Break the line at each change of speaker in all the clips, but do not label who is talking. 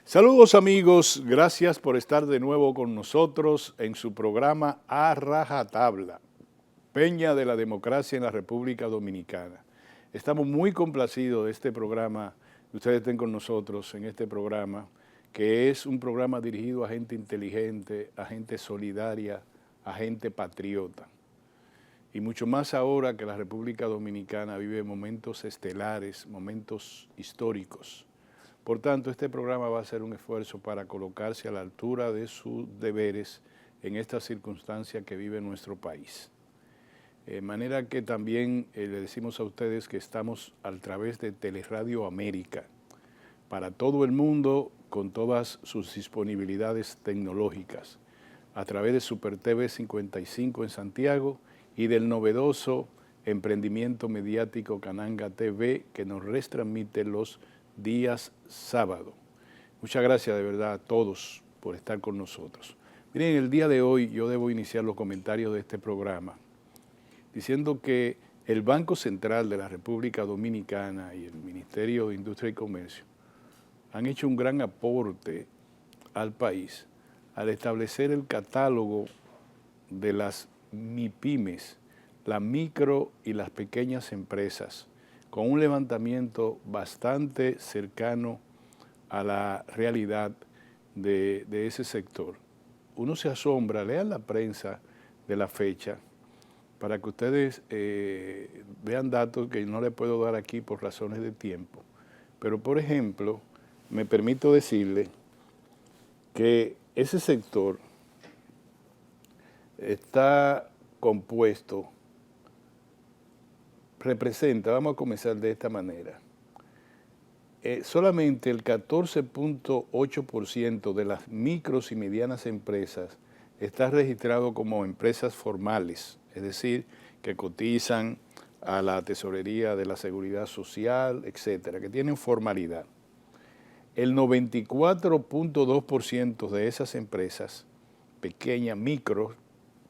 Saludos amigos, gracias por estar de nuevo con nosotros en su programa A Rajatabla, Peña de la Democracia en la República Dominicana. Estamos muy complacidos de este programa, que ustedes estén con nosotros en este programa, que es un programa dirigido a gente inteligente, a gente solidaria, a gente patriota. Y mucho más ahora que la República Dominicana vive momentos estelares, momentos históricos. Por tanto, este programa va a ser un esfuerzo para colocarse a la altura de sus deberes en esta circunstancia que vive nuestro país. De manera que también le decimos a ustedes que estamos a través de Teleradio América, para todo el mundo con todas sus disponibilidades tecnológicas, a través de Super TV 55 en Santiago y del novedoso emprendimiento mediático Cananga TV que nos retransmite los días sábado. Muchas gracias de verdad a todos por estar con nosotros. Miren, el día de hoy yo debo iniciar los comentarios de este programa diciendo que el Banco Central de la República Dominicana y el Ministerio de Industria y Comercio han hecho un gran aporte al país al establecer el catálogo de las MIPYMES, las micro y las pequeñas empresas, con un levantamiento bastante cercano a la realidad de ese sector. Uno se asombra, lean la prensa de la fecha, para que ustedes vean datos que no les puedo dar aquí por razones de tiempo. Pero, por ejemplo, me permito decirle que ese sector está compuesto, representa, vamos a comenzar de esta manera, solamente el 14.8% de las micros y medianas empresas está registrado como empresas formales, es decir, que cotizan a la tesorería de la seguridad social, etcétera, que tienen formalidad. El 94.2% de esas empresas, pequeñas,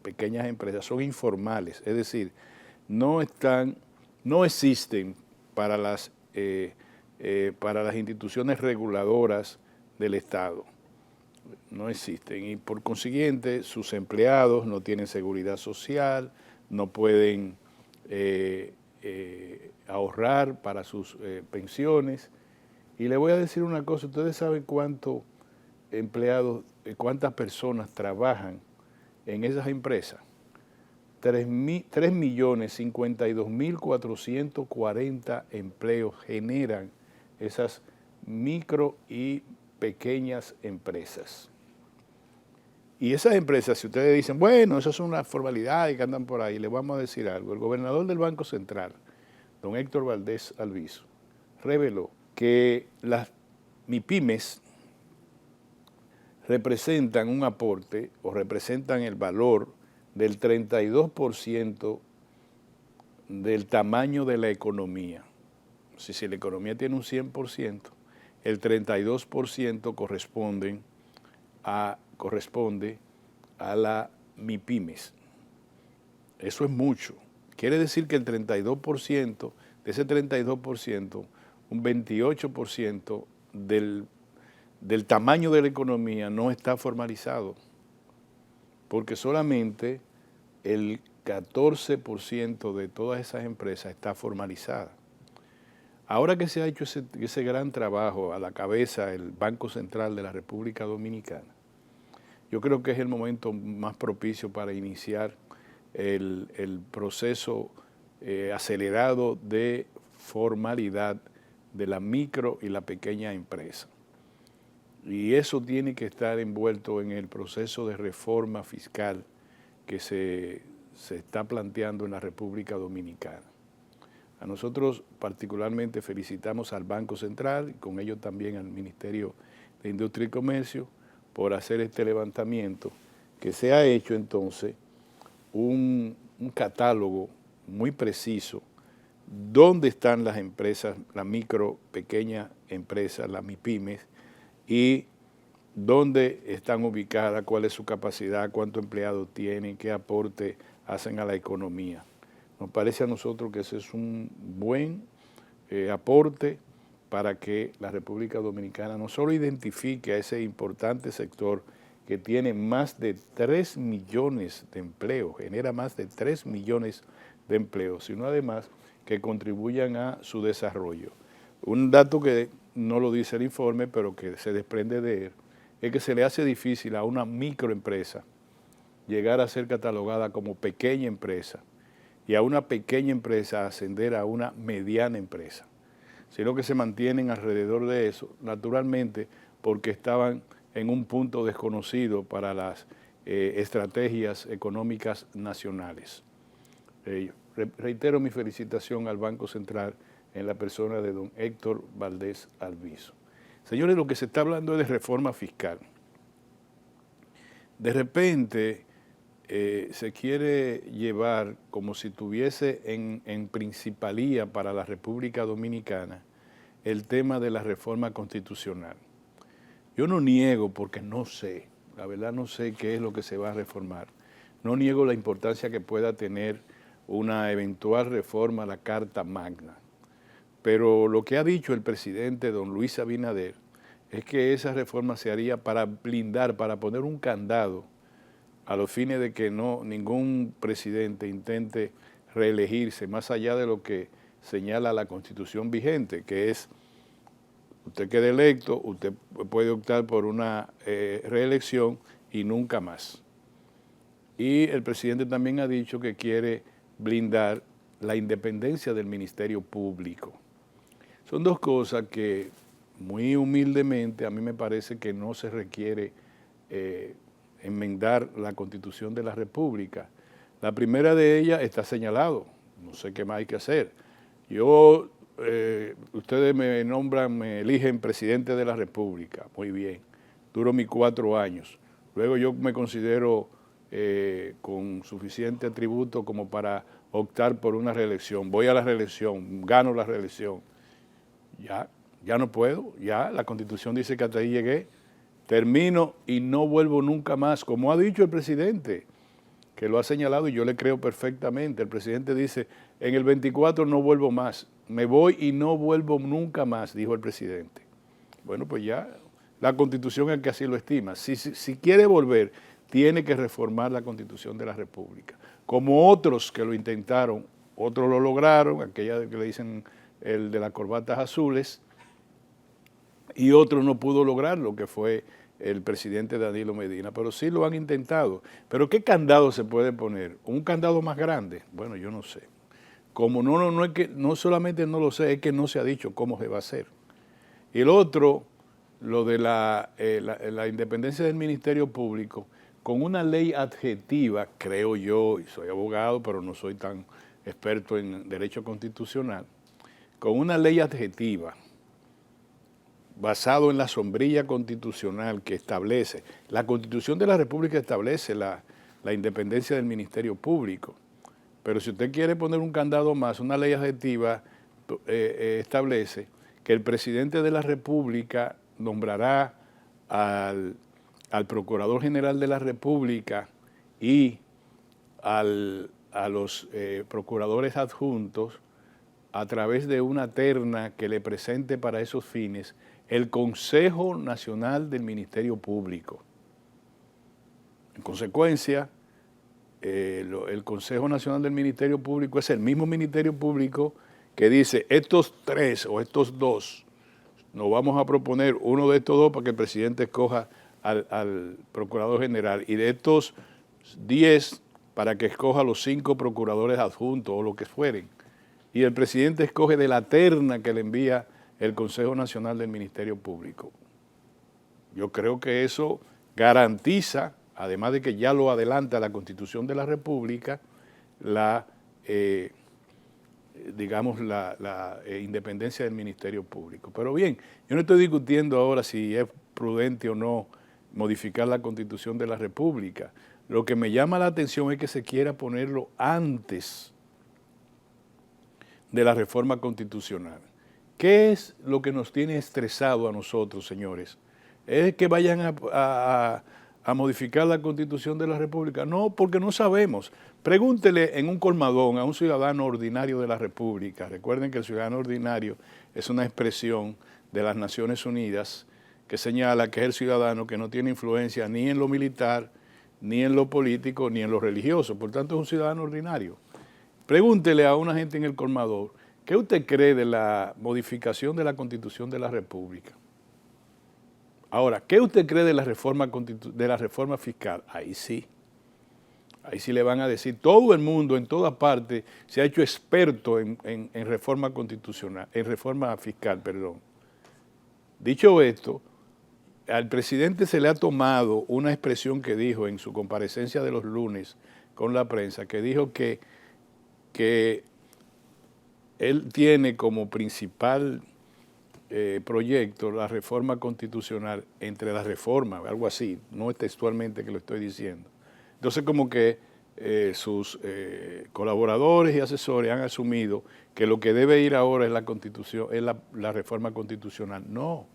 pequeñas empresas, son informales, es decir, no existen para las instituciones reguladoras del Estado. No existen y por consiguiente sus empleados no tienen seguridad social, no pueden ahorrar para sus pensiones. Y le voy a decir una cosa, ustedes saben cuántos empleados, cuántas personas trabajan en esas empresas. 3.052.440 empleos generan esas micro y pequeñas empresas. Y esas empresas, si ustedes dicen, bueno, esas son las formalidades que andan por ahí, les vamos a decir algo. El gobernador del Banco Central, don Héctor Valdés Alviso, reveló que las MIPYMES representan un aporte o representan el valor del 32% del tamaño de la economía. Si la economía tiene un 100%, el 32% corresponde a la MIPYMES. Eso es mucho. Quiere decir que el 32%, de ese 32%, un 28% del tamaño de la economía no está formalizado, porque solamente el 14% de todas esas empresas está formalizada. Ahora que se ha hecho ese gran trabajo a la cabeza del Banco Central de la República Dominicana, yo creo que es el momento más propicio para iniciar el proceso acelerado de formalidad de la micro y la pequeña empresa. Y eso tiene que estar envuelto en el proceso de reforma fiscal que se está planteando en la República Dominicana. A nosotros particularmente felicitamos al Banco Central y con ello también al Ministerio de Industria y Comercio por hacer este levantamiento, que se ha hecho entonces un catálogo muy preciso dónde están las empresas, las micro, pequeñas empresas, las MIPYMES, y dónde están ubicadas, cuál es su capacidad, cuántos empleados tienen, qué aporte hacen a la economía. Nos parece a nosotros que ese es un buen aporte para que la República Dominicana no solo identifique a ese importante sector que tiene más de 3 millones de empleos, genera más de 3 millones de empleos, sino además que contribuyan a su desarrollo. Un dato que no lo dice el informe, pero que se desprende de él, es que se le hace difícil a una microempresa llegar a ser catalogada como pequeña empresa y a una pequeña empresa ascender a una mediana empresa, sino que se mantienen alrededor de eso, naturalmente porque estaban en un punto desconocido para las estrategias económicas nacionales. Reitero mi felicitación al Banco Central en la persona de don Héctor Valdés Alviso. Señores, lo que se está hablando es de reforma fiscal. De repente se quiere llevar como si tuviese en principalía para la República Dominicana el tema de la reforma constitucional. Yo no niego, porque no sé, la verdad no sé qué es lo que se va a reformar. No niego la importancia que pueda tener una eventual reforma a la Carta Magna. Pero lo que ha dicho el presidente don Luis Abinader es que esa reforma se haría para blindar, para poner un candado a los fines de que ningún presidente intente reelegirse más allá de lo que señala la Constitución vigente, que es usted queda electo, usted puede optar por una reelección y nunca más. Y el presidente también ha dicho que quiere blindar la independencia del Ministerio Público. Son dos cosas que muy humildemente a mí me parece que no se requiere enmendar la Constitución de la República. La primera de ellas está señalado, no sé qué más hay que hacer. Ustedes me nombran, me eligen presidente de la República, muy bien, duro mis 4 años. Luego yo me considero con suficiente atributo como para optar por una reelección. Voy a la reelección, gano la reelección. Ya no puedo, ya la Constitución dice que hasta ahí llegué, termino y no vuelvo nunca más, como ha dicho el presidente, que lo ha señalado y yo le creo perfectamente. El presidente dice, en el 24 no vuelvo más, me voy y no vuelvo nunca más, dijo el presidente. Bueno, pues ya la Constitución es que así lo estima. Si quiere volver, tiene que reformar la Constitución de la República. Como otros que lo intentaron, otros lo lograron, aquella que le dicen el de las corbatas azules, y otro no pudo lograrlo, que fue el presidente Danilo Medina, pero sí lo han intentado. ¿Pero qué candado se puede poner? ¿Un candado más grande? Bueno, yo no sé. Como no es que, no solamente no lo sé, es que no se ha dicho cómo se va a hacer. Y el otro, lo de la independencia del Ministerio Público, con una ley adjetiva, creo yo, y soy abogado, pero no soy tan experto en derecho constitucional, con una ley adjetiva, basado en la sombrilla constitucional que establece, la Constitución de la República establece la independencia del Ministerio Público, pero si usted quiere poner un candado más, una ley adjetiva establece que el presidente de la República nombrará al Procurador General de la República y a los procuradores adjuntos a través de una terna que le presente para esos fines el Consejo Nacional del Ministerio Público. En consecuencia, el Consejo Nacional del Ministerio Público es el mismo Ministerio Público que dice, estos 3 o estos 2, nos vamos a proponer uno de estos 2 para que el presidente escoja al Procurador General, y de estos 10 para que escoja los 5 procuradores adjuntos o lo que fueren. Y el presidente escoge de la terna que le envía el Consejo Nacional del Ministerio Público. Yo creo que eso garantiza, además de que ya lo adelanta la Constitución de la República, la independencia del Ministerio Público. Pero bien, yo no estoy discutiendo ahora si es prudente o no modificar la Constitución de la República. Lo que me llama la atención es que se quiera ponerlo antes de la reforma constitucional. ¿Qué es lo que nos tiene estresado a nosotros, señores? Es que vayan a a modificar la Constitución de la República? No, porque no sabemos. Pregúntele en un colmadón a un ciudadano ordinario de la República. Recuerden que el ciudadano ordinario es una expresión de las Naciones Unidas que señala que es el ciudadano que no tiene influencia ni en lo militar, ni en lo político, ni en lo religioso. Por tanto, es un ciudadano ordinario. Pregúntele a una gente en el colmador, ¿qué usted cree de la modificación de la Constitución de la República? Ahora, ¿qué usted cree de la reforma fiscal? Ahí sí le van a decir, todo el mundo, en todas partes, se ha hecho experto en reforma constitucional, en reforma fiscal, perdón. Dicho esto, al presidente se le ha tomado una expresión que dijo en su comparecencia de los lunes con la prensa, que dijo que él tiene como principal proyecto la reforma constitucional, entre las reformas, algo así, no es textualmente que lo estoy diciendo. Entonces como que sus colaboradores y asesores han asumido que lo que debe ir ahora es la constitución, es la reforma constitucional. No,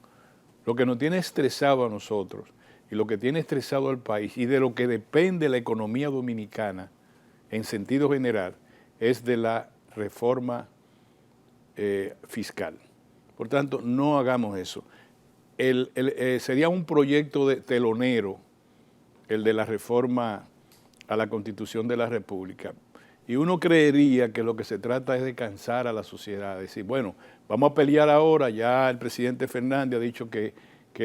lo que nos tiene estresado a nosotros y lo que tiene estresado al país y de lo que depende la economía dominicana en sentido general es de la reforma fiscal. Por tanto, no hagamos eso. Sería un proyecto de telonero el de la reforma a la Constitución de la República. Y uno creería que lo que se trata es de cansar a la sociedad, decir, bueno, vamos a pelear ahora, ya el presidente Fernández ha dicho que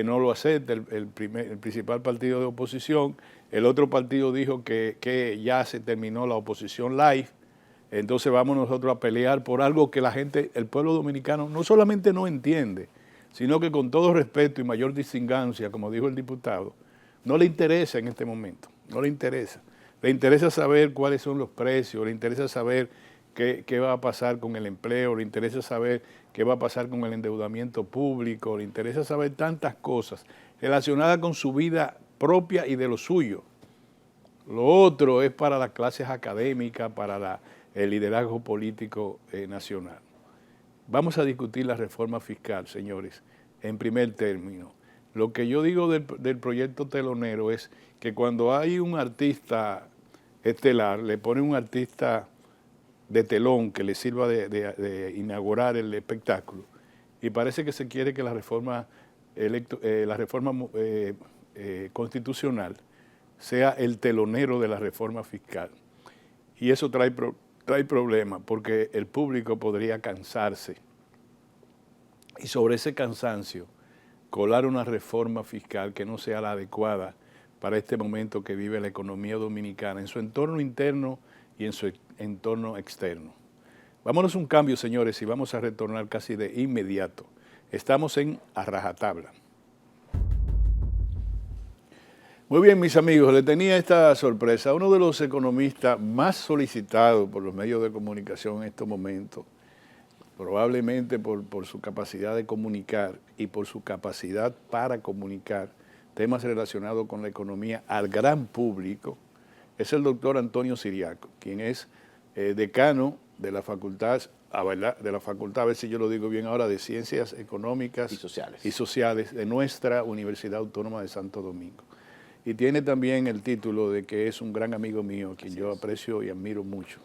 no lo acepta, el principal partido de oposición, el otro partido dijo que ya se terminó la oposición live, entonces vamos nosotros a pelear por algo que la gente, el pueblo dominicano, no solamente no entiende, sino que con todo respeto y mayor distingancia, como dijo el diputado, no le interesa en este momento, no le interesa. Le interesa saber cuáles son los precios, le interesa saber qué va a pasar con el empleo, le interesa saber qué va a pasar con el endeudamiento público, le interesa saber tantas cosas relacionadas con su vida propia y de lo suyo. Lo otro es para las clases académicas, para el liderazgo político nacional. Vamos a discutir la reforma fiscal, señores, en primer término. Lo que yo digo del proyecto telonero es que cuando hay un artista estelar, le pone un artista de telón que le sirva de inaugurar el espectáculo, y parece que se quiere que la reforma constitucional sea el telonero de la reforma fiscal. Y eso trae problemas, porque el público podría cansarse. Y sobre ese cansancio, colar una reforma fiscal que no sea la adecuada para este momento que vive la economía dominicana, en su entorno interno y en su entorno externo. Vámonos a un cambio, señores, y vamos a retornar casi de inmediato. Estamos en A Rajatabla. Muy bien, mis amigos, le tenía esta sorpresa. Uno de los economistas más solicitados por los medios de comunicación en estos momentos, probablemente por su capacidad de comunicar y por su capacidad para comunicar temas relacionados con la economía al gran público, es el doctor Antonio Siriaco, quien es decano de la facultad, a ver si yo lo digo bien ahora, de Ciencias Económicas y Sociales de nuestra Universidad Autónoma de Santo Domingo. Y tiene también el título de que es un gran amigo mío, quien yo aprecio y admiro mucho.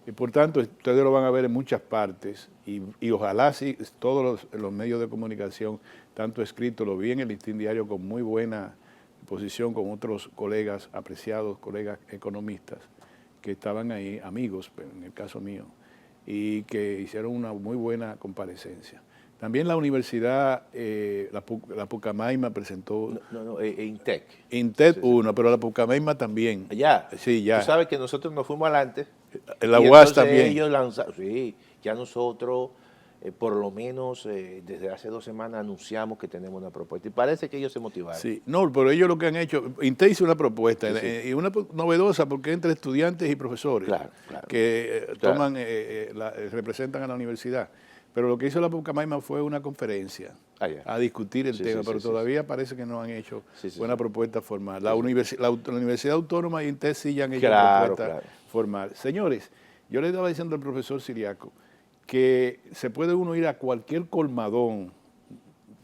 Y por tanto, ustedes lo van a ver en muchas partes y ojalá sí, todos los medios de comunicación, tanto escrito, lo vi en el Listín Diario con muy buena posición con otros colegas, apreciados colegas economistas, que estaban ahí, amigos, en el caso mío, y que hicieron una muy buena comparecencia. También la universidad, la Pucamaima presentó...
INTEC.
INTEC uno, pero la Pucamaima también.
Ya.
Sí, ya.
Tú sabes que nosotros nos fuimos adelante.
La UAS también.
Ellos lanzaron, sí, ya nosotros, por lo menos desde hace 2 semanas anunciamos que tenemos una propuesta. Y parece que ellos se motivaron.
Sí, no, pero ellos lo que han hecho, INTEC hizo una propuesta,
sí.
Y una novedosa porque entre estudiantes y profesores que toman, representan a la universidad. Pero lo que hizo la Pucamaima fue una conferencia a discutir el tema, pero todavía parece que no han hecho una propuesta formal. La Universidad Autónoma y INTEC sí ya han hecho propuesta formal. Señores, yo le estaba diciendo al profesor Siriaco que se puede uno ir a cualquier colmadón,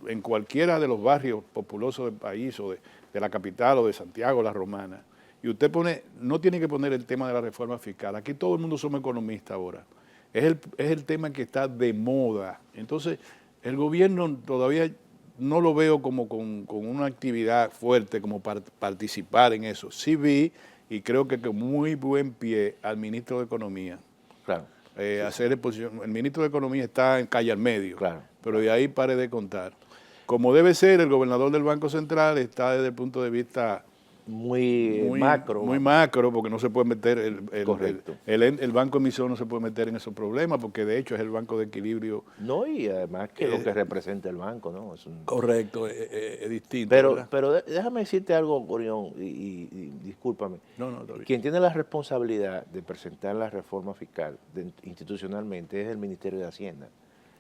en cualquiera de los barrios populosos del país o de la capital o de Santiago, la Romana, y usted no tiene que poner el tema de la reforma fiscal. Aquí todo el mundo somos economistas ahora. Es el tema que está de moda. Entonces, el gobierno todavía no lo veo como con una actividad fuerte como para participar en eso. Sí vi, y creo que con muy buen pie, al ministro de Economía.
Claro.
Hacer exposición. El ministro de Economía está en calle al medio,
Claro,
pero de ahí pare de contar. Como debe ser, el gobernador del Banco Central está desde el punto de vista
muy
muy
macro.
muy macro, porque no se puede meter,
Correcto.
el banco emisor no se puede meter en esos problemas, porque de hecho es el banco de equilibrio.
No, y además que lo que representa el banco, ¿no?
Correcto, es distinto,
Pero,
¿verdad?
déjame decirte algo, Orión, y discúlpame.
No, está bien.
Quien tiene la responsabilidad de presentar la reforma fiscal institucionalmente es el Ministerio de Hacienda.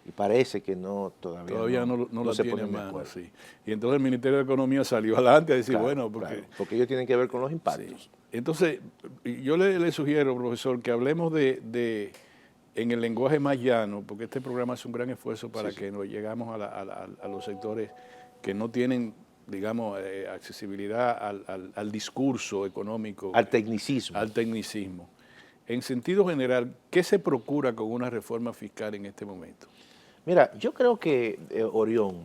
Y parece que todavía
no la
se
tiene
ponen
en
de
mano,
acuerdo.
sí. Y entonces el Ministerio de Economía salió adelante a decir,
Claro,
bueno, porque...
claro, porque ellos tienen que ver con los impactos.
Sí. Entonces, yo le sugiero, profesor, que hablemos en el lenguaje más llano, porque este programa es un gran esfuerzo para que nos llegamos a los sectores que no tienen, digamos, accesibilidad al discurso económico.
Al tecnicismo.
Al tecnicismo. En sentido general, ¿qué se procura con una reforma fiscal en este momento?
Mira, yo creo que, Orión,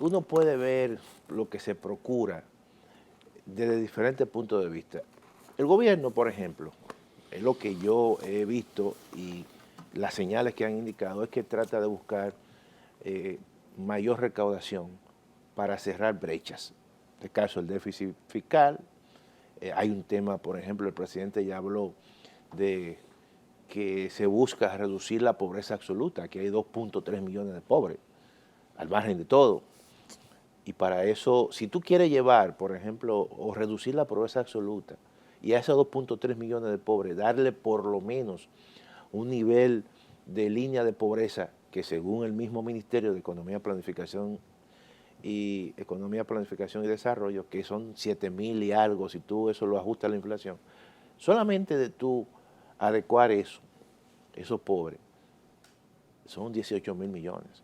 uno puede ver lo que se procura desde diferentes puntos de vista. El gobierno, por ejemplo, es lo que yo he visto y las señales que han indicado es que trata de buscar mayor recaudación para cerrar brechas. En este caso, el déficit fiscal. Hay un tema, por ejemplo, el presidente ya habló de que se busca reducir la pobreza absoluta, que hay 2.3 millones de pobres, al margen de todo. Y para eso, si tú quieres llevar, por ejemplo, o reducir la pobreza absoluta, y a esos 2.3 millones de pobres, darle por lo menos un nivel de línea de pobreza que según el mismo Ministerio de Planificación y Desarrollo, que son 7.000 y algo, si tú eso lo ajustas a la inflación, solamente de tú adecuar eso, esos pobres, son 18.000 millones.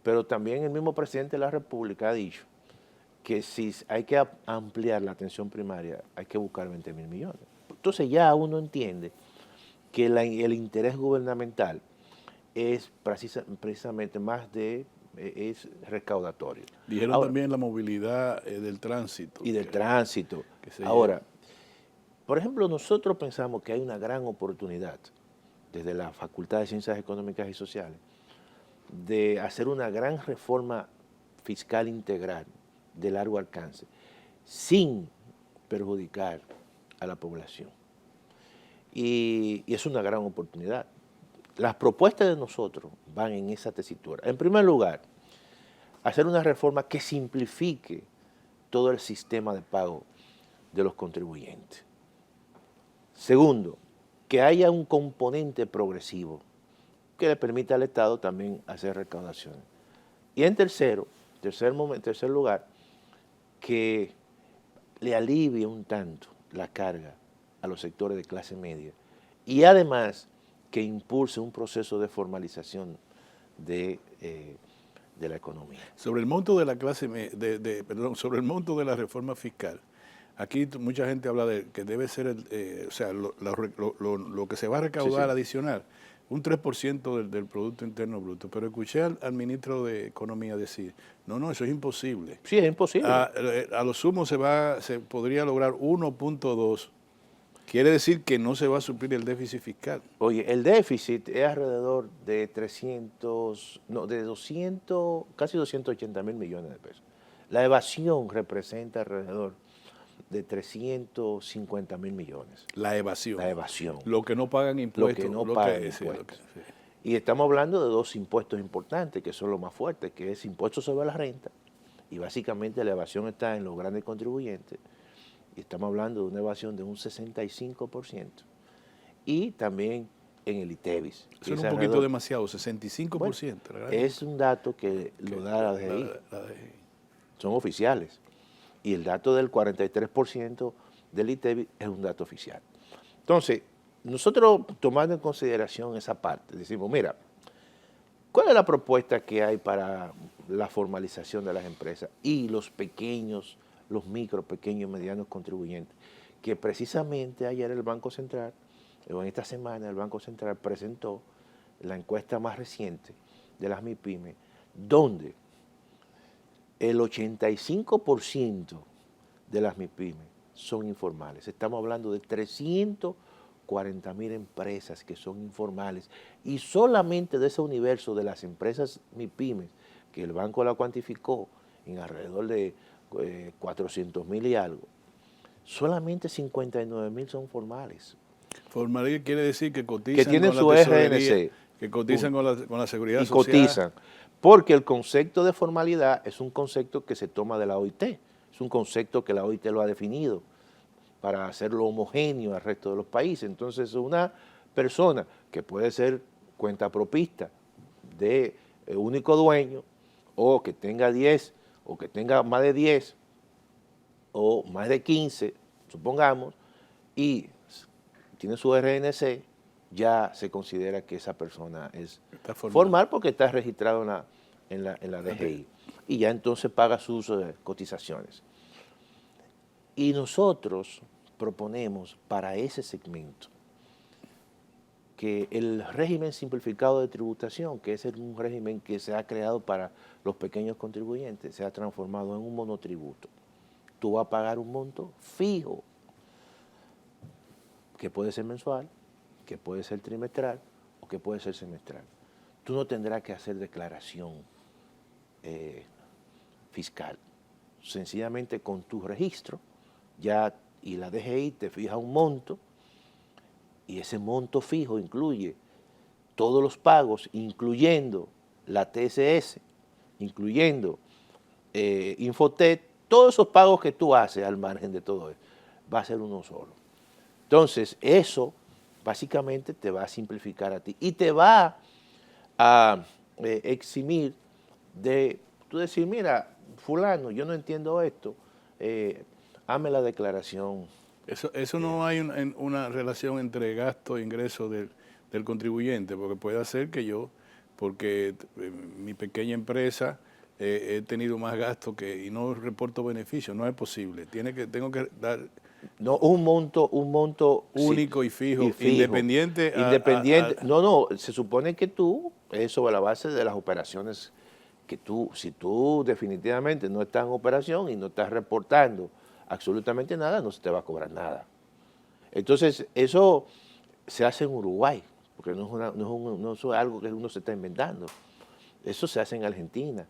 Pero también el mismo presidente de la República ha dicho que si hay que ampliar la atención primaria, hay que buscar 20.000 millones. Entonces ya uno entiende que el interés gubernamental es precisamente es recaudatorio.
Dijeron
Ahora,
también la movilidad del tránsito.
Y del tránsito. Ahora, por ejemplo, nosotros pensamos que hay una gran oportunidad desde la Facultad de Ciencias Económicas y Sociales de hacer una gran reforma fiscal integral de largo alcance sin perjudicar a la población. Y es una gran oportunidad. Las propuestas de nosotros van en esa tesitura. En primer lugar, hacer una reforma que simplifique todo el sistema de pago de los contribuyentes. Segundo, que haya un componente progresivo que le permita al Estado también hacer recaudaciones. Y en tercer lugar, que le alivie un tanto la carga a los sectores de clase media y además que impulse un proceso de formalización de la economía.
Sobre el monto de la sobre el monto de la reforma fiscal, aquí mucha gente habla de que debe ser, o sea, lo que se va a recaudar adicional, un 3% del Producto Interno Bruto. Pero escuché al ministro de Economía decir, no, eso es imposible.
Sí, es imposible.
A lo sumo se podría lograr 1.2. Quiere decir que no se va a suplir el déficit fiscal.
Oye, el déficit es alrededor de 200, casi 280.000 millones de pesos. La evasión representa alrededor de 350.000 millones.
La evasión.
La evasión.
Lo que no pagan impuestos.
Lo que no pagan impuestos. Y estamos hablando de dos impuestos importantes, que son los más fuertes, que es impuesto sobre la renta, y básicamente la evasión está en los grandes contribuyentes, y estamos hablando de una evasión de un 65%, y también en el ITEVIS.
Eso es un poquito demasiado, 65%.
Bueno, es un dato que lo da la DGI. Son oficiales. Y el dato del 43% del ITEVIS es un dato oficial. Entonces, nosotros tomando en consideración esa parte, decimos, mira, ¿cuál es la propuesta que hay para la formalización de las empresas y los pequeños los micro, pequeños y medianos contribuyentes, que precisamente ayer el Banco Central, o en esta semana el Banco Central presentó la encuesta más reciente de las MIPYME, donde el 85% de las MIPYME son informales. Estamos hablando de 340.000 empresas que son informales, y solamente de ese universo de las empresas MIPYME, que el banco la cuantificó en alrededor de 400.000 y algo, solamente 59.000 son formales.
Formal quiere decir que
Que
cotizan
tienen
con
su
la tesorería,
RNC.
que cotizan con la seguridad
Y
social.
cotizan. Porque el concepto de formalidad es un concepto que se toma de la OIT. Es un concepto que la OIT lo ha definido para hacerlo homogéneo al resto de los países. Entonces, una persona que puede ser cuentapropista de único dueño, o que tenga 10, o que tenga más de 10, o más de 15, supongamos, y tiene su RNC, ya se considera que esa persona es formal porque está registrado en la DGI. Y ya entonces paga sus cotizaciones. Y nosotros proponemos para ese segmento que el régimen simplificado de tributación, que es un régimen que se ha creado para los pequeños contribuyentes, se ha transformado en un monotributo. Tú vas a pagar un monto fijo, que puede ser mensual, que puede ser trimestral o que puede ser semestral. Tú no tendrás que hacer declaración fiscal. Sencillamente con tu registro, ya, y la DGI te fija un monto, y ese monto fijo incluye todos los pagos, incluyendo la TSS, incluyendo Infotet, todos esos pagos que tú haces al margen de todo eso, va a ser uno solo. Entonces, eso básicamente te va a simplificar a ti y te va a eximir de tú decir, mira, fulano, yo no entiendo esto, hazme la declaración.
Eso no hay una relación entre gasto e ingreso del contribuyente, porque puede ser que yo, porque mi pequeña empresa he tenido más gasto y no reporto beneficios, no es posible. Tengo que dar
no, un monto
único, sí, y fijo, independiente.
No, se supone que tú, es sobre la base de las operaciones que tú, si tú definitivamente no estás en operación y no estás reportando absolutamente nada, no se te va a cobrar nada. Entonces, eso se hace en Uruguay, porque no es algo que uno se está inventando. Eso se hace en Argentina,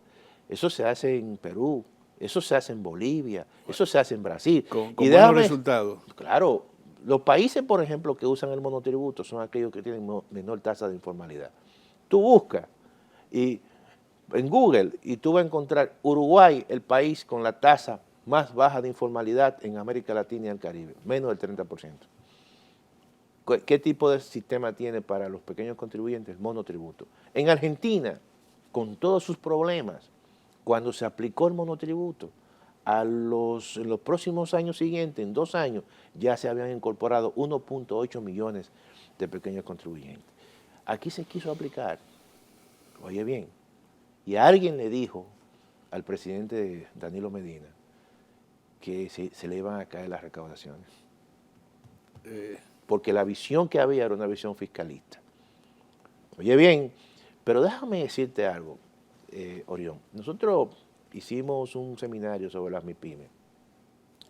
eso se hace en Perú, eso se hace en Bolivia, eso se hace en Brasil.
Con buenos resultados.
Claro, los países, por ejemplo, que usan el monotributo son aquellos que tienen menor tasa de informalidad. Tú buscas en Google y tú vas a encontrar Uruguay, el país con la tasa más baja de informalidad en América Latina y el Caribe, menos del 30%. ¿Qué tipo de sistema tiene para los pequeños contribuyentes? Monotributo. En Argentina, con todos sus problemas, cuando se aplicó el monotributo, en los próximos años siguientes, en 2 años, ya se habían incorporado 1.8 millones de pequeños contribuyentes. Aquí se quiso aplicar, oye bien, y alguien le dijo al presidente Danilo Medina que se le iban a caer las recaudaciones. Porque la visión que había era una visión fiscalista. Oye bien, pero déjame decirte algo, Orión. Nosotros hicimos un seminario sobre las MIPYME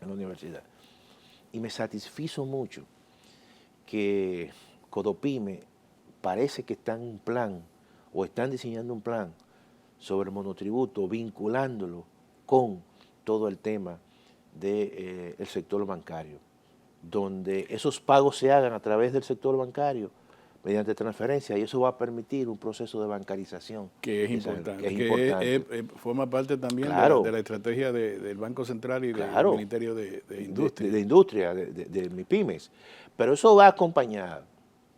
en la universidad y me satisfizo mucho que Codopyme parece que está en un plan o están diseñando un plan sobre el monotributo, vinculándolo con todo el tema del sector bancario, donde esos pagos se hagan a través del sector bancario mediante transferencia, y eso va a permitir un proceso de bancarización.
Que es importante. Que forma parte también, claro, de la estrategia del Banco Central y, claro, del Ministerio de Industria.
De Industria, de MIPYMES. Pero eso va acompañado,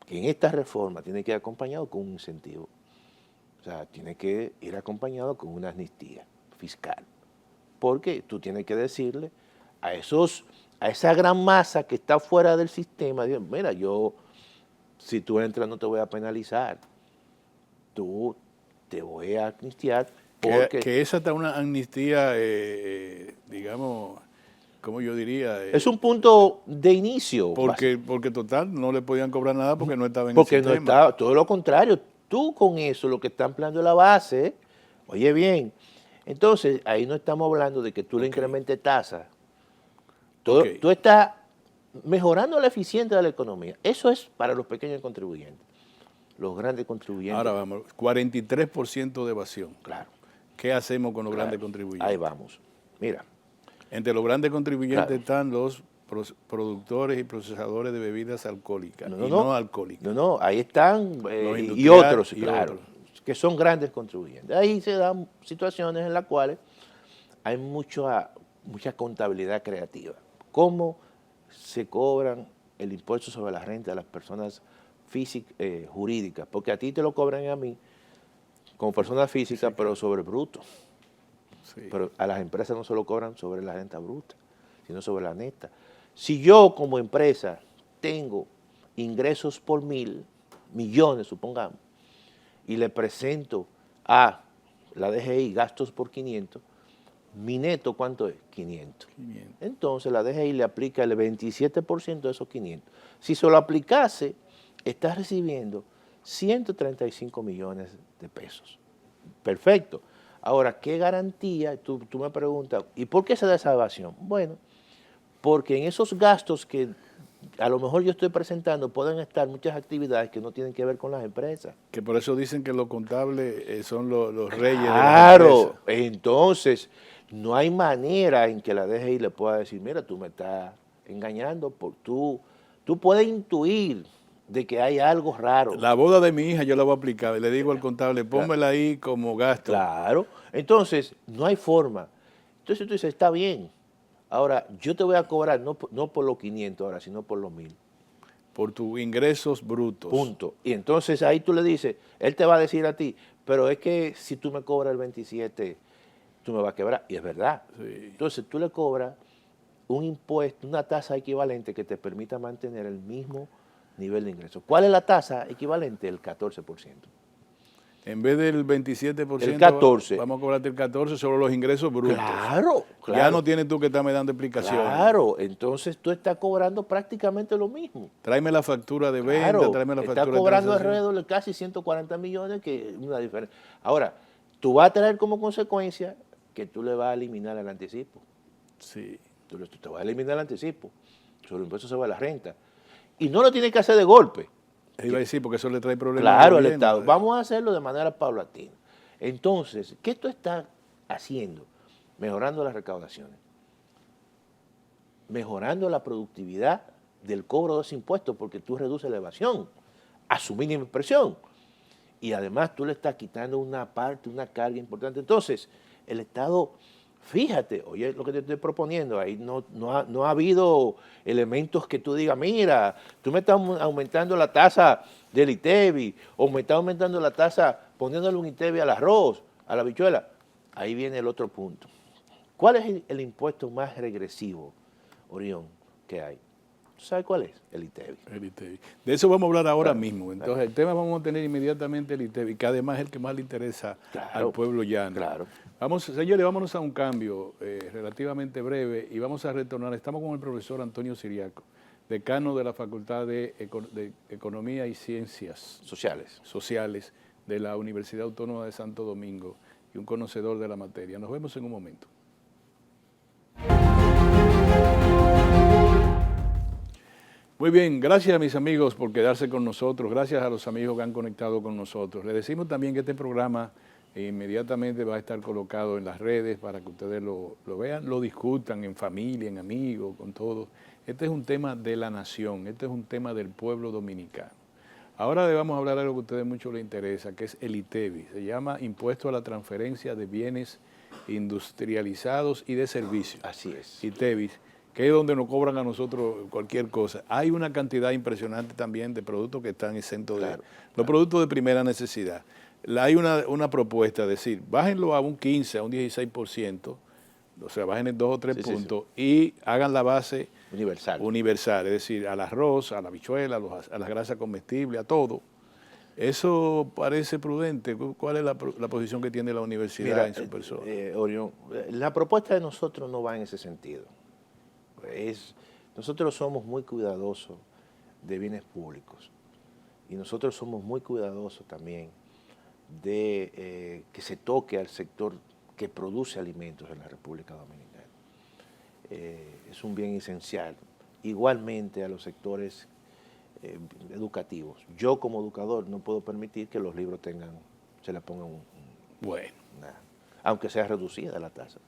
que en esta reforma tiene que ir acompañado con un incentivo. O sea, tiene que ir acompañado con una amnistía fiscal. Porque tú tienes que decirle a esa gran masa que está fuera del sistema, mira, si tú entras no te voy a penalizar, te voy a amnistiar.
Porque que esa está una amnistía, digamos, como yo diría,
Es un punto de inicio.
porque total, no le podían cobrar nada porque no estaba en el
Porque
sistema.
no está, todo lo contrario, tú con eso lo que está ampliando es la base, oye bien, entonces ahí no estamos hablando de que tú le incrementes tasa, tú estás mejorando la eficiencia de la economía, eso es para los pequeños contribuyentes, los grandes contribuyentes.
Ahora vamos, 43% de evasión.
Claro.
¿Qué hacemos con los grandes contribuyentes?
Ahí vamos, mira.
Entre los grandes contribuyentes están los productores y procesadores de bebidas alcohólicas no alcohólicas.
No, ahí están y otros, claro, que son grandes contribuyentes. Ahí se dan situaciones en las cuales hay mucha contabilidad creativa. ¿Cómo se cobran el impuesto sobre la renta de las personas jurídicas? Porque a ti te lo cobran y a mí como persona física, sí, pero sobre bruto. Sí. Pero a las empresas no se lo cobran sobre la renta bruta, sino sobre la neta. Si yo como empresa tengo ingresos por millones, supongamos, y le presento a la DGI gastos por 500, mi neto, ¿cuánto es? 500. Entonces la DGI le aplica el 27% de esos 500. Si se lo aplicase, está recibiendo 135 millones de pesos. Perfecto. Ahora, ¿qué garantía? Tú me preguntas, ¿y por qué se da esa evasión? Bueno, porque en esos gastos que a lo mejor yo estoy presentando pueden estar muchas actividades que no tienen que ver con las empresas.
Que por eso dicen que los contables son los reyes de
las empresas. Claro, entonces no hay manera en que la DGI le pueda decir, mira, tú me estás engañando, tú puedes intuir de que hay algo raro.
La boda de mi hija yo la voy a aplicar y le digo al contable, pónmela ahí como gasto.
Claro, entonces no hay forma. Entonces tú dices, está bien, ahora yo te voy a cobrar no por los 500 ahora, sino por los 1000.
Por tus ingresos brutos.
Punto. Y entonces ahí tú le dices, él te va a decir a ti, pero es que si tú me cobras el 27, tú me vas a quebrar. Y es verdad. Sí. Entonces tú le cobras un impuesto, una tasa equivalente que te permita mantener el mismo nivel de ingresos. ¿Cuál es la tasa equivalente? El 14%.
En vez del 27%,
el 14%.
Vamos a cobrarte el 14% sobre los ingresos brutos.
Claro.
Ya no tienes tú que estarme dando explicaciones.
Claro, entonces tú estás cobrando prácticamente lo mismo.
Tráeme la factura de venta, tráeme la factura de
transacción. Estás cobrando alrededor de casi 140 millones, que es una diferencia. Ahora, tú vas a traer como consecuencia que tú le vas a eliminar el anticipo.
Sí.
Tú te vas a eliminar el anticipo sobre el impuesto sobre la renta. Y no lo tienes que hacer de golpe.
Iba a decir, porque eso le trae problemas.
Claro, al Estado. Vamos a hacerlo de manera paulatina. Entonces, ¿qué tú estás haciendo? Mejorando las recaudaciones, mejorando la productividad del cobro de ese impuesto, porque tú reduces la evasión a su mínima expresión. Y además tú le estás quitando una parte, una carga importante. Entonces, el Estado... Fíjate, oye, lo que te estoy proponiendo, ahí no ha habido elementos que tú digas, mira, tú me estás aumentando la tasa del ITEVI, o me estás aumentando la tasa poniéndole un ITEVI al arroz, a la habichuela. Ahí viene el otro punto. ¿Cuál es el impuesto más regresivo, Orión, que hay? ¿Tú sabes cuál es? El ITEVI.
El ITEVI. De eso vamos a hablar ahora mismo. Entonces, el tema vamos a tener inmediatamente el ITEVI, que además es el que más le interesa al pueblo llano.
Claro.
Señores, vámonos a un cambio relativamente breve y vamos a retornar. Estamos con el profesor Antonio Siriaco, decano de la Facultad de Economía y Ciencias Sociales de la Universidad Autónoma de Santo Domingo y un conocedor de la materia. Nos vemos en un momento. Muy bien, gracias a mis amigos por quedarse con nosotros, gracias a los amigos que han conectado con nosotros. Les decimos también que este programa inmediatamente va a estar colocado en las redes para que ustedes lo vean, lo discutan en familia, en amigos, con todos. Este es un tema de la nación, este es un tema del pueblo dominicano. Ahora le vamos a hablar de algo que a ustedes mucho les interesa, que es el ITEVI. Se llama Impuesto a la Transferencia de Bienes Industrializados y de Servicios.
Así es.
ITEVI, que es donde nos cobran a nosotros cualquier cosa. Hay una cantidad impresionante también de productos que están exentos de los productos de primera necesidad. Hay una propuesta, es decir, bájenlo a un 15, a un 16%, o sea, bajen en 2 o 3 puntos y hagan la base universal, es decir, al arroz, a la habichuela, a las grasas comestibles, a todo. Eso parece prudente. ¿Cuál es la posición que tiene la universidad en su persona?
Orión, la propuesta de nosotros no va en ese sentido. Nosotros somos muy cuidadosos de bienes públicos y nosotros somos muy cuidadosos también de que se toque al sector que produce alimentos en la República Dominicana. Es un bien esencial. Igualmente a los sectores educativos. Yo como educador no puedo permitir que los libros se le pongan aunque sea reducida la tasa.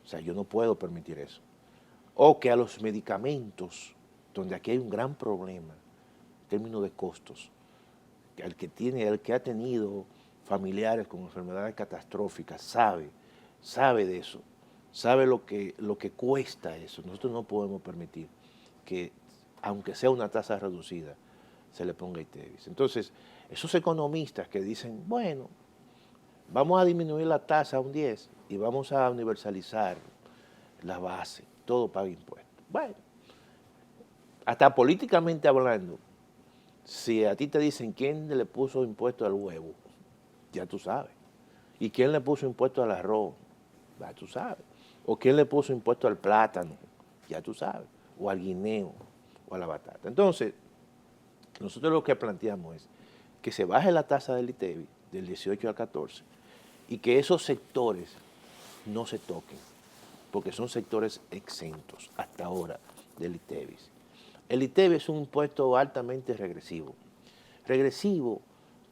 O sea, yo no puedo permitir eso. O que a los medicamentos, donde aquí hay un gran problema en términos de costos, el que ha tenido familiares con enfermedades catastróficas sabe de eso, sabe lo que cuesta eso. Nosotros no podemos permitir que, aunque sea una tasa reducida, se le ponga ITEVIS. Entonces, esos economistas que dicen, bueno, vamos a disminuir la tasa a un 10 y vamos a universalizar la base, todo paga impuestos. Bueno, hasta políticamente hablando, si a ti te dicen quién le puso impuesto al huevo, ya tú sabes. ¿Y quién le puso impuesto al arroz? Ya tú sabes. ¿O quién le puso impuesto al plátano? Ya tú sabes. O al guineo, o a la batata. Entonces, nosotros lo que planteamos es que se baje la tasa del ITEVIS del 18 al 14 y que esos sectores no se toquen, porque son sectores exentos hasta ahora del ITEVIS. El ITEVIS es un impuesto altamente regresivo. Regresivo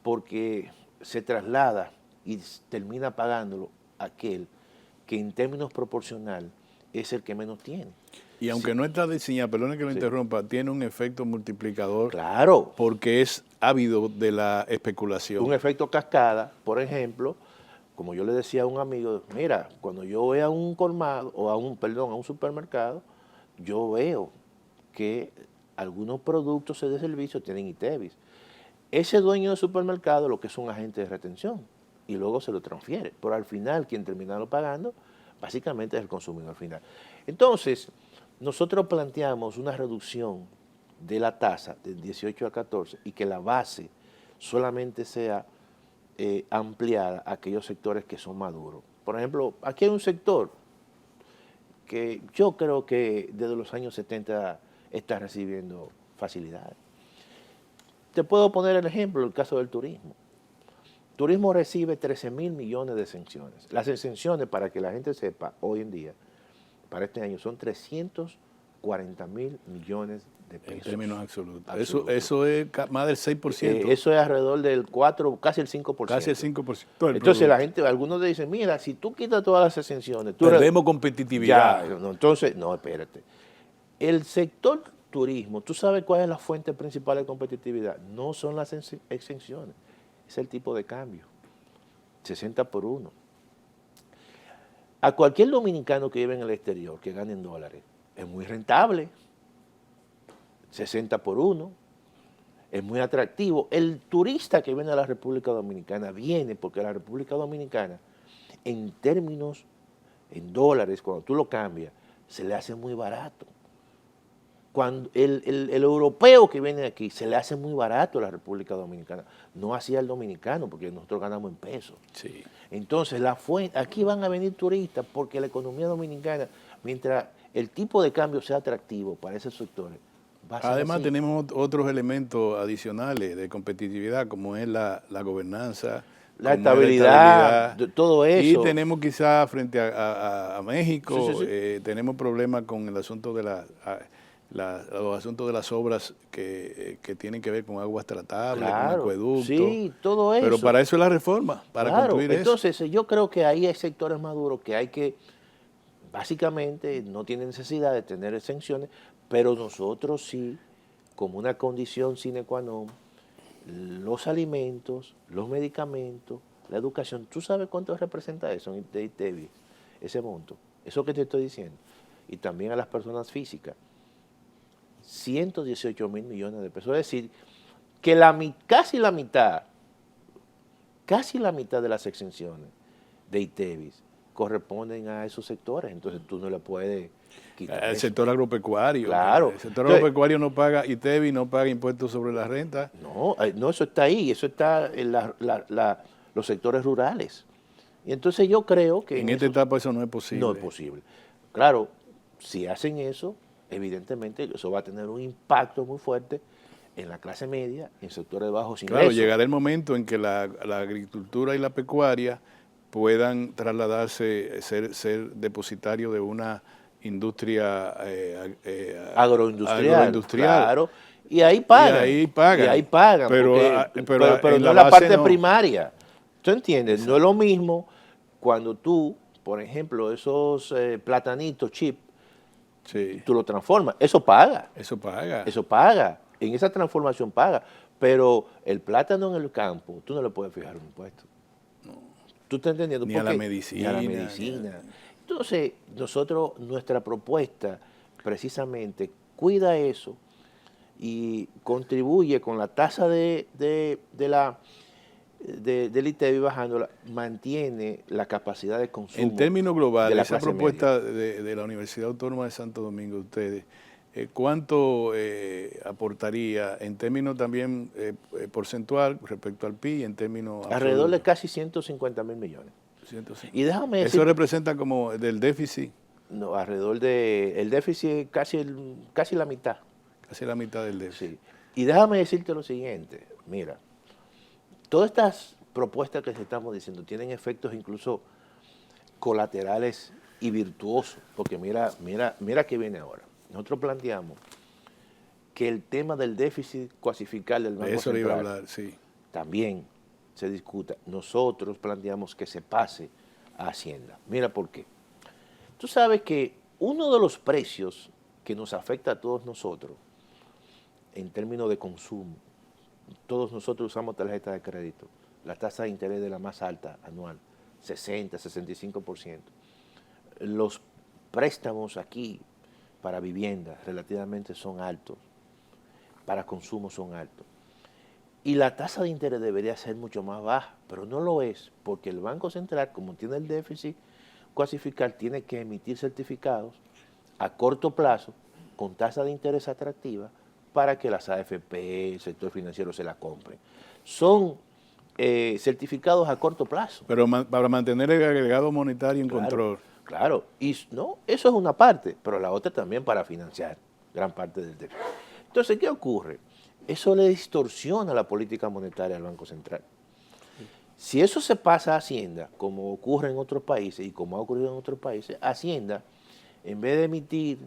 porque se traslada y termina pagándolo aquel que en términos proporcional es el que menos tiene.
Y aunque no está diseñado, perdone que lo interrumpa, tiene un efecto multiplicador.
Claro.
Porque es ávido de la especulación.
Un efecto cascada, por ejemplo, como yo le decía a un amigo, mira, cuando yo voy a un colmado, o a un supermercado, yo veo que algunos productos de servicio tienen ITEVIS. Ese dueño del supermercado lo que es un agente de retención y luego se lo transfiere. Pero al final, quien termina pagando, básicamente es el consumidor final. Entonces, nosotros planteamos una reducción de la tasa del 18 al 14 y que la base solamente sea ampliada a aquellos sectores que son maduros. Por ejemplo, aquí hay un sector que yo creo que desde los años 70 está recibiendo facilidades. Te puedo poner el ejemplo, el caso del turismo. El turismo recibe 13.000 millones de exenciones. Las exenciones, para que la gente sepa, hoy en día, para este año, son 340.000 millones de pesos.
En términos absolutos. Eso es más del 6%.
Eso es alrededor del 4, casi el 5%.
Casi el 5%.
Entonces la gente, algunos dicen, mira, si tú quitas todas las exenciones,
perdemos competitividad.
Ya, entonces, no, espérate. El sector turismo, ¿tú sabes cuál es la fuente principal de competitividad? No son las exenciones, es el tipo de cambio, 60 por 1. A cualquier dominicano que vive en el exterior, que gane en dólares, es muy rentable, 60 por 1, es muy atractivo. El turista que viene a la República Dominicana viene porque la República Dominicana, en términos, en dólares, cuando tú lo cambias, se le hace muy barato. Cuando el europeo que viene aquí se le hace muy barato a la República Dominicana, no así al dominicano, porque nosotros ganamos en pesos.
Sí.
Entonces, aquí van a venir turistas porque la economía dominicana, mientras el tipo de cambio sea atractivo para esos sectores, va a ser
Además,
así.
tenemos otros elementos adicionales de competitividad, como es la gobernanza,
la estabilidad, todo eso.
Y tenemos quizás frente a México,
Sí.
tenemos problemas con el asunto de los asuntos de las obras que tienen que ver con aguas tratables, con acueductos.
Sí, todo eso.
Pero para eso es la reforma, para concluir eso.
Entonces, yo creo que ahí hay sectores maduros que hay que, básicamente, no tienen necesidad de tener exenciones, pero nosotros sí, como una condición sine qua non, los alimentos, los medicamentos, la educación. ¿Tú sabes cuánto representa eso de ITEVIS, ese monto? Eso que te estoy diciendo. Y también a las personas físicas. 118.000 millones de pesos. Es decir, que casi la mitad de las exenciones de ITEVIS corresponden a esos sectores. Entonces tú no le puedes quitar
el
eso.
sector agropecuario.
Claro.
El sector agropecuario no paga ITEVIS, no paga impuestos sobre la renta.
No, eso está ahí. Eso está en los sectores rurales. Y entonces yo creo que...
En esta etapa eso no es posible.
No es posible. Claro, si hacen eso, evidentemente eso va a tener un impacto muy fuerte en la clase media, en sectores de bajos ingresos.
Claro, llegará el momento en que la agricultura y la pecuaria puedan trasladarse, ser depositario de una industria
Agroindustrial,
agroindustrial.
claro. Y ahí pagan.
Y ahí pagan.
Y ahí pagan,
Pero,
pero
en
no es
la
la
base
parte
no.
primaria. ¿Tú entiendes? No es lo mismo cuando tú, por ejemplo, esos platanitos, chip,
Sí,
tú lo transformas. Eso paga.
eso paga.
Eso paga. En esa transformación paga. Pero el plátano en el campo, tú no le puedes fijar un impuesto. ¿Tú estás entendiendo?
Ni a la
Porque-
medicina.
Ni a la medicina. Entonces, nuestra propuesta, precisamente, cuida eso y contribuye con la tasa del ITEVI bajándola, mantiene la capacidad de consumo.
En términos
de
globales,
la
esa
clase
propuesta de la Universidad Autónoma de Santo Domingo, ustedes, ¿cuánto aportaría en términos también porcentual respecto al PIB y en términos
alrededor de
absolutos?
casi 150.000 millones.
105.
Y déjame
Eso
decirte,
representa como del déficit,
no, alrededor de, el déficit casi la mitad.
casi la mitad del déficit.
Sí. Y déjame decirte lo siguiente, mira, todas estas propuestas que se estamos diciendo tienen efectos incluso colaterales y virtuosos, porque mira que viene ahora. Nosotros planteamos que el tema del déficit cuasifical del Banco
De eso le iba a
Central
hablar, sí.
también se discuta. Nosotros planteamos que se pase a Hacienda. Mira por qué. Tú sabes que uno de los precios que nos afecta a todos nosotros en términos de consumo, todos nosotros usamos tarjeta de crédito, la tasa de interés de la más alta anual, 60, 65%. Los préstamos aquí para vivienda relativamente son altos, para consumo son altos. Y la tasa de interés debería ser mucho más baja, pero no lo es, porque el Banco Central, como tiene el déficit cuasificar, tiene que emitir certificados a corto plazo con tasa de interés atractiva para que las AFP, el sector financiero se la compren. Son certificados a corto plazo.
Pero para mantener el agregado monetario en control.
Claro, y no, eso es una parte, pero la otra también para financiar gran parte del déficit. Entonces, ¿qué ocurre? Eso le distorsiona la política monetaria al Banco Central. Si eso se pasa a Hacienda, como ocurre en otros países y como ha ocurrido en otros países, Hacienda, en vez de emitir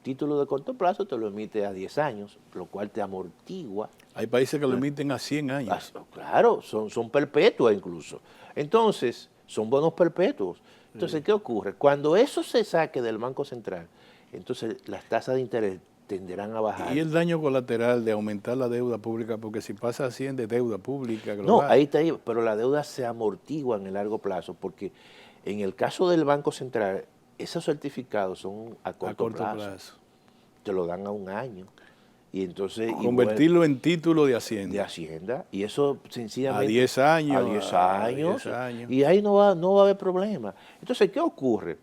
títulos de corto plazo, te lo emite a 10 años, lo cual te amortigua.
Hay países que lo emiten a 100 años.
Claro, son perpetuas incluso. Entonces, son bonos perpetuos. Entonces, ¿qué ocurre? Cuando eso se saque del Banco Central, entonces las tasas de interés tenderán a bajar.
Y el daño colateral de aumentar la deuda pública, porque si pasa a 100 de deuda pública global.
No, ahí está, pero la deuda se amortigua en el largo plazo, porque en el caso del Banco Central, esos certificados son a corto plazo. Te lo dan a un año. Y entonces
convertirlo en título de Hacienda.
De Hacienda. Y eso sencillamente.
A 10 años.
A 10 años.
10 años.
Y ahí no va a haber problema. Entonces, ¿qué ocurre?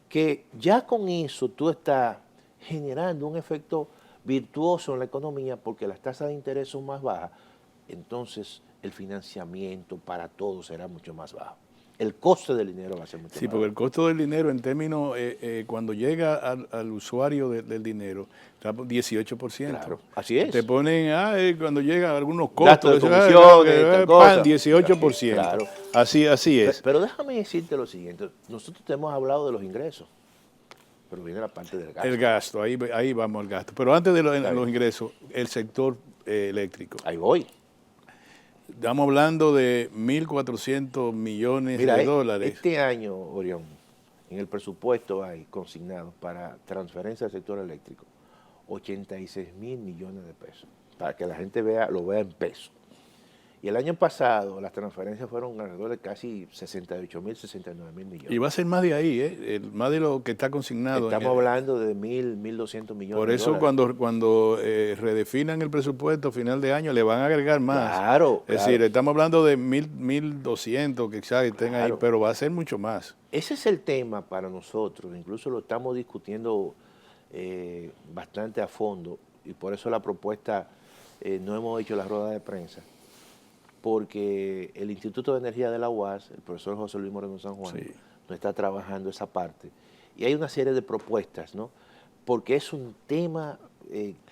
Que ya con eso tú estás generando un efecto virtuoso en la economía porque las tasas de interés son más bajas. Entonces, el financiamiento para todos será mucho más bajo. El coste del dinero va a ser mucho más bajo.
Sí, porque el costo del dinero en términos, cuando llega al usuario del dinero, está por 18%.
Claro, así es.
Te ponen, cuando llegan algunos costos,
de comisiones,
18%.
Claro.
Así es.
Pero déjame decirte lo siguiente. Nosotros te hemos hablado de los ingresos, pero viene la parte del gasto.
El gasto, ahí vamos al gasto. Pero antes de los ingresos, el sector eléctrico.
Ahí voy.
Estamos hablando de 1.400 millones de dólares.
Este año, Orión, en el presupuesto hay consignados para transferencia al sector eléctrico 86.000 millones de pesos, para que la gente lo vea en pesos. Y el año pasado las transferencias fueron alrededor de casi 68.000, 69.000 millones.
Y va a ser más de ahí, más de lo que está consignado.
Estamos hablando de 1.200 millones.
Por eso cuando redefinan el presupuesto a final de año le van a agregar más.
Claro.
Es decir, estamos hablando de 1.200 que quizás estén ahí, pero va a ser mucho más.
Ese es el tema para nosotros, incluso lo estamos discutiendo bastante a fondo y por eso la propuesta no hemos hecho la rueda de prensa, porque el Instituto de Energía de la UAS, el profesor José Luis Moreno San Juan, nos está trabajando esa parte. Y hay una serie de propuestas, ¿no?, porque es un tema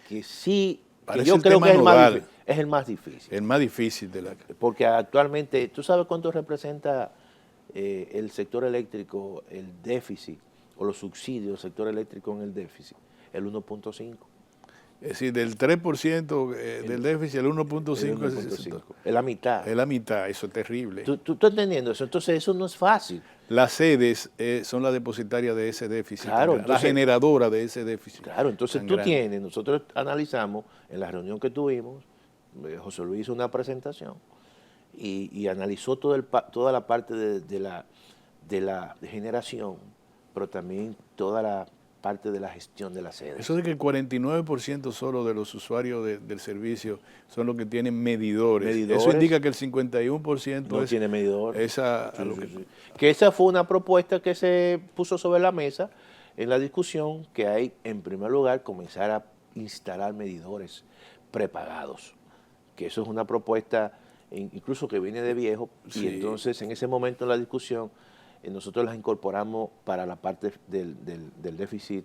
que sí, que
Parece
yo
el
creo
tema
que es
nodal.
el más difícil.
El más difícil de la...
Porque actualmente, ¿tú sabes cuánto representa el sector eléctrico, el déficit, o los subsidios del sector eléctrico en el déficit? El 1.5.
Es decir, del 3% del déficit, el
El
1.5 es el
1.5.
sector.
Es la mitad.
Es la mitad, eso es terrible.
¿Tú estás entendiendo eso? Entonces, eso no es fácil.
Las sedes son las depositarias de ese déficit,
Claro,
la
entonces,
generadora de ese déficit.
claro, entonces
tan
tú
grande.
tienes, nosotros analizamos en la reunión que tuvimos, José Luis hizo una presentación y analizó toda la parte de la generación, pero también toda la parte de la gestión de la sede.
Eso de que el 49% solo de los usuarios del servicio son los que tienen medidores. Eso indica que el 51%
no tiene medidor. Que esa fue una propuesta que se puso sobre la mesa en la discusión, que hay, en primer lugar, comenzar a instalar medidores prepagados. Que eso es una propuesta incluso que viene de viejo,
Sí.
y entonces en ese momento en la discusión nosotros las incorporamos para la parte del déficit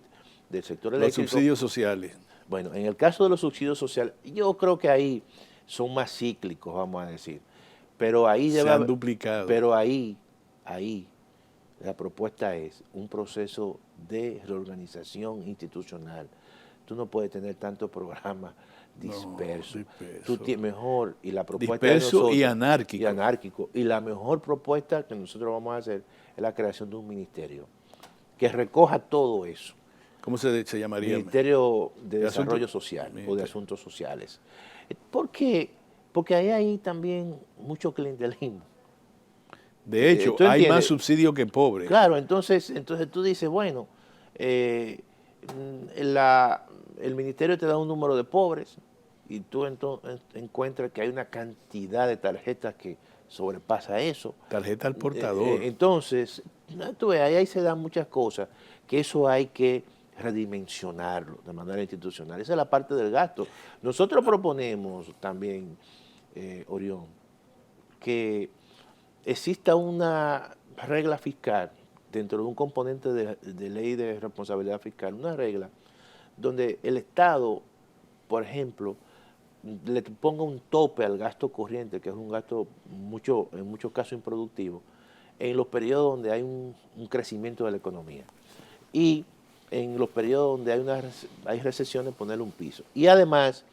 del sector eléctrico.
Los subsidios sociales.
Bueno, en el caso de los subsidios sociales, yo creo que ahí son más cíclicos, vamos a decir. Pero ahí
se han duplicado.
Pero ahí, la propuesta es un proceso de reorganización institucional. Tú no puedes tener tantos programas dispersos. Tú mejor, y la propuesta
disperso
de nosotros,
y anárquico.
Y anárquico. Y la mejor propuesta que nosotros vamos a hacer es la creación de un ministerio que recoja todo eso.
¿Cómo se llamaría?
Ministerio de Desarrollo Social o de Asuntos Sociales. ¿Por qué? Porque ahí hay también mucho clientelismo.
De hecho, hay más subsidios que pobres.
Claro, entonces tú dices, bueno, el ministerio te da un número de pobres y tú entonces encuentras que hay una cantidad de tarjetas que sobrepasa eso.
Tarjeta al portador.
Entonces, tú ves, ahí se dan muchas cosas, que eso hay que redimensionarlo de manera institucional. Esa es la parte del gasto. Nosotros proponemos también, Orión, que exista una regla fiscal dentro de un componente de ley de responsabilidad fiscal, una regla donde el Estado, por ejemplo, le ponga un tope al gasto corriente, que es un gasto en muchos casos improductivo, en los periodos donde hay un crecimiento de la economía. Y en los periodos donde hay recesiones, ponerle un piso. Y además,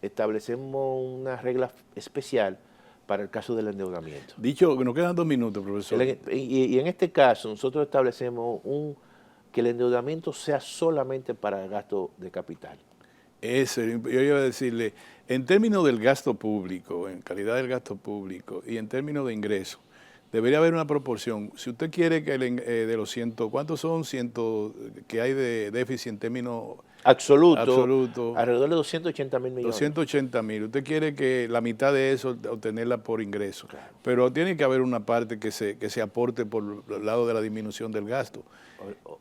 establecemos una regla especial para el caso del endeudamiento.
Dicho, nos quedan 2 minutos, profesor.
Y en este caso, nosotros establecemos que el endeudamiento sea solamente para el gasto de capital.
Eso, yo iba a decirle, en términos del gasto público, en calidad del gasto público y en términos de ingresos, debería haber una proporción. Si usted quiere que de los 100, ¿cuántos son 100 que hay de déficit en términos
absoluto? Alrededor de 280 mil millones.
280 mil. Usted quiere que la mitad de eso obtenerla por ingreso. Claro. Pero tiene que haber una parte que se aporte por el lado de la disminución del gasto.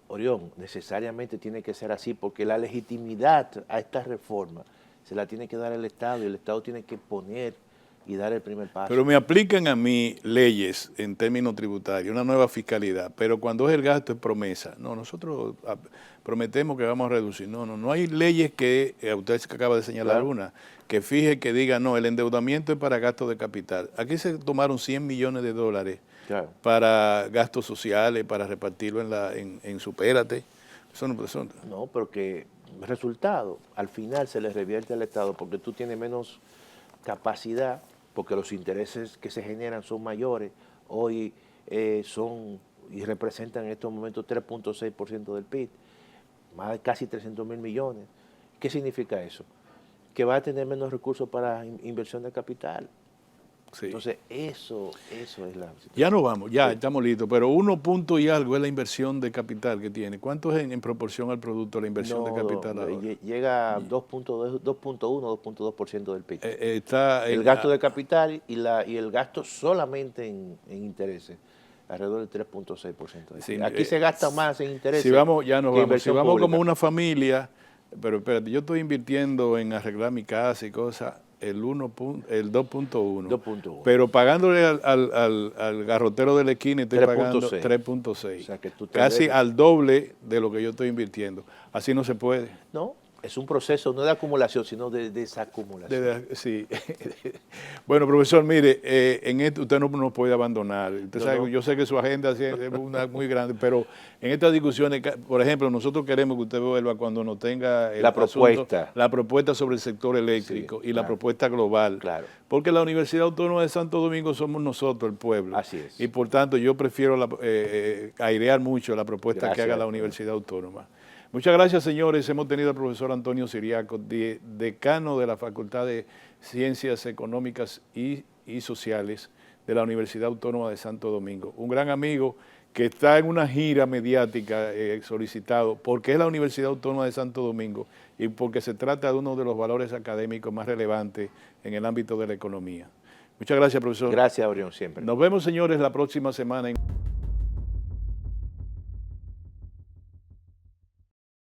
Orión, necesariamente tiene que ser así, porque la legitimidad a esta reforma se la tiene que dar el Estado, y el Estado tiene que poner y dar el primer paso.
Pero me aplican a mí leyes en términos tributarios, una nueva fiscalidad, pero cuando es el gasto es promesa. No, nosotros prometemos que vamos a reducir. No hay leyes que, usted acaba de señalar una, que fije que diga, no, el endeudamiento es para gastos de capital. Aquí se tomaron 100 millones de dólares para gastos sociales, para repartirlo en Supérate.
No, pero que el resultado, al final se le revierte al Estado, porque tú tienes menos capacidad, porque los intereses que se generan son mayores, hoy son y representan en estos momentos 3.6% del PIB, más de casi 300 mil millones. ¿Qué significa eso? Que va a tener menos recursos para inversión de capital. Sí. Entonces, eso es la situación.
Ya nos vamos, ya estamos listos, pero 1 punto y algo es la inversión de capital que tiene. ¿Cuánto es en proporción al producto la inversión de capital ahora?
Llega a 2.1, 2.2% del PIB.
Está
el gasto de capital y el gasto solamente en intereses, alrededor del 3.6%. Sí, aquí se gasta más en intereses.
Si vamos, ya nos vamos. Si vamos
pública,
como una familia, pero espérate, yo estoy invirtiendo en arreglar mi casa y cosas, el 2.1.
2.1.
Pero pagándole al garrotero de la esquina estoy pagando 3.6.
O sea, que tú
casi al doble de lo que yo estoy invirtiendo. Así no se puede.
No, es un proceso no de acumulación, sino de desacumulación.
Sí. Bueno, profesor, mire, en esto usted no nos puede abandonar. Usted sabe,
no.
Yo sé que su agenda es una muy grande, pero en estas discusiones, por ejemplo, nosotros queremos que usted vuelva cuando nos tenga
la propuesta.
La propuesta sobre el sector eléctrico y la propuesta global.
Claro.
Porque la Universidad Autónoma de Santo Domingo somos nosotros, el pueblo.
Así es.
Y por tanto yo prefiero airear mucho la propuesta que haga la Universidad Autónoma. Muchas gracias, señores. Hemos tenido al profesor Antonio Siriaco, decano de la Facultad de Ciencias Económicas y Sociales de la Universidad Autónoma de Santo Domingo. Un gran amigo que está en una gira mediática solicitado porque es la Universidad Autónoma de Santo Domingo y porque se trata de uno de los valores académicos más relevantes en el ámbito de la economía. Muchas gracias, profesor.
Gracias, Orión, siempre.
Nos vemos, señores, la próxima semana.